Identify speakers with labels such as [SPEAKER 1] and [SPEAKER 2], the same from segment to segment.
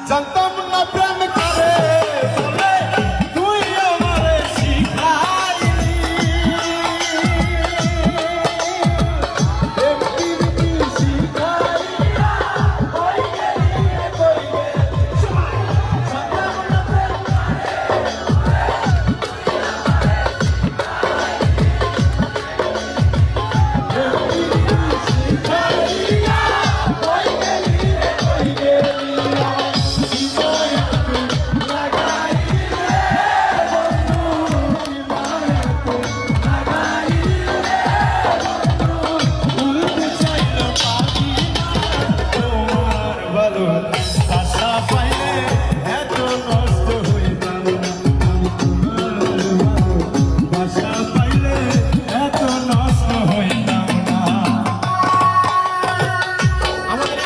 [SPEAKER 1] জানতাম না প্রেম করে বলে তুই আমারে শিখাইলি একদিন কি শিখাইয়া কই গেলি কই গেলি জানতাম না প্রেম আশা পাইলে এত নষ্ট হইতাম আশা পাইলে এত নষ্ট হইতাম না আমাদের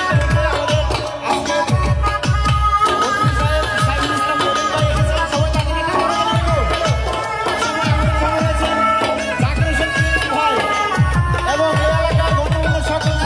[SPEAKER 1] এবং এই এলাকার গণমান্য সকল